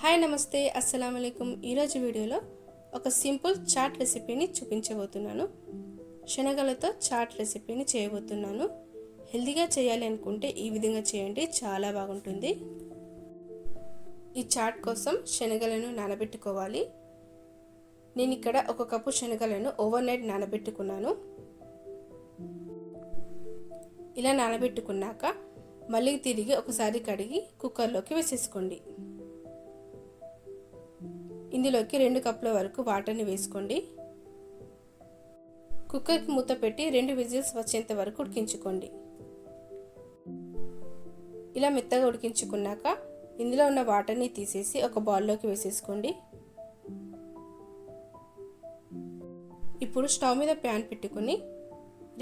Hi నమస్తే అస్సలం అయికం. ఈరోజు వీడియోలో ఒక సింపుల్ చాట్ రెసిపీని చూపించబోతున్నాను. శనగలతో చాట్ రెసిపీని చేయబోతున్నాను. హెల్తీగా చేయాలి అనుకుంటే ఈ విధంగా చేయండి, చాలా బాగుంటుంది. ఈ చాట్ కోసం శనగలను నానబెట్టుకోవాలి. నేను ఇక్కడ 1 కప్పు శనగలను ఓవర్ నైట్ నానబెట్టుకున్నాను. ఇలా నానబెట్టుకున్నాక మళ్ళీ తిరిగి ఒకసారి కడిగి కుక్కర్లోకి వేసేసుకోండి. ఇందులోకి 2 కప్పుల వరకు వాటర్ని వేసుకోండి. కుక్కర్కి మూత పెట్టి 2 విజిల్స్ వచ్చేంత వరకు ఉడికించుకోండి. ఇలా మెత్తగా ఉడికించుకున్నాక ఇందులో ఉన్న వాటర్ని తీసేసి ఒక బౌల్లోకి వేసేసుకోండి. ఇప్పుడు స్టవ్ మీద ప్యాన్ పెట్టుకుని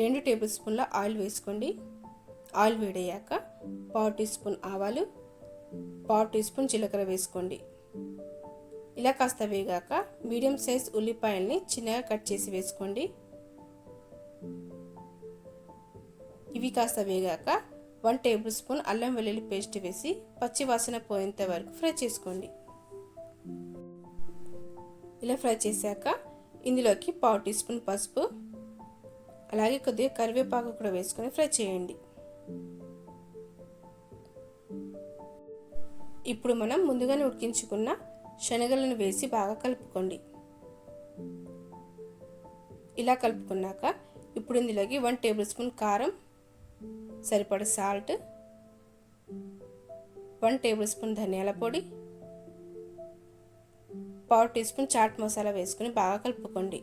2 టేబుల్ స్పూన్ల ఆయిల్ వేసుకోండి. ఆయిల్ వేడయ్యాక 1/2 టీ స్పూన్ ఆవాలు, 1/2 టీ స్పూన్ జీలకర్ర వేసుకోండి. ఇలా కాస్త వేగాక మీడియం సైజ్ ఉల్లిపాయల్ని చిన్నగా కట్ చేసి వేసుకోండి. ఇవి కాస్త వేగాక 1 టేబుల్ స్పూన్ అల్లం వెల్లుల్లి పేస్ట్ వేసి పచ్చి వాసన పోయేంత వరకు ఫ్రై చేసుకోండి. ఇలా ఫ్రై చేశాక ఇందులోకి 1/2 టీ స్పూన్ పసుపు, అలాగే కొద్దిగా కరివేపాకు కూడా వేసుకొని ఫ్రై చేయండి. ఇప్పుడు మనం ముందుగానే ఉడికించుకున్న శనగలను వేసి బాగా కలుపుకోండి. ఇలా కలుపుకున్నాక ఇప్పుడు ఇందులోకి 1 టేబుల్ స్పూన్ కారం, సరిపడ సాల్ట్, 1 టేబుల్ స్పూన్ ధనియాల పొడి, 1/2 టీ స్పూన్ చాట్ మసాలా వేసుకొని బాగా కలుపుకోండి.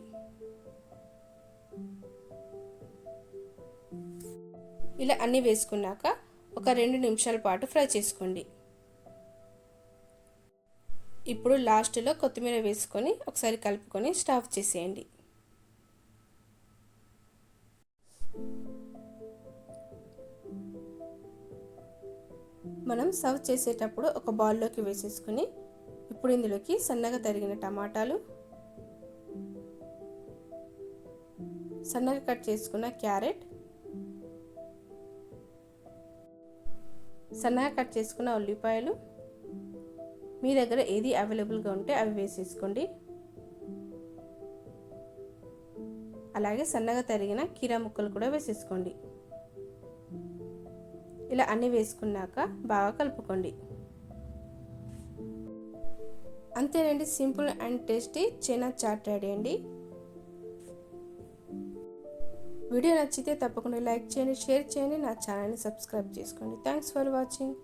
ఇలా అన్నీ వేసుకున్నాక ఒక 2 నిమిషాల పాటు ఫ్రై చేసుకోండి. ఇప్పుడు లాస్ట్లో కొత్తిమీర వేసుకొని ఒకసారి కలుపుకొని స్టవ్ చేసేయండి. మనం సర్వ్ చేసేటప్పుడు ఒక బౌల్లోకి వేసేసుకొని ఇప్పుడు ఇందులోకి సన్నగా తరిగిన టమాటాలు, సన్నగా కట్ చేసుకున్న క్యారెట్, సన్నగా కట్ చేసుకున్న ఉల్లిపాయలు, మీ దగ్గర ఏది అవైలబుల్గా ఉంటే అవి వేసేసుకోండి. అలాగే సన్నగా తరిగిన కీరా ముక్కలు కూడా వేసేసుకోండి. ఇలా అన్నీ వేసుకున్నాక బాగా కలుపుకోండి. అంతేనండి, simple and tasty China chaat ready అండి. వీడియో నచ్చితే తప్పకుండా లైక్ చేయండి, షేర్ చేయండి, నా ఛానల్ని సబ్స్క్రైబ్ చేసుకోండి. Thanks for watching.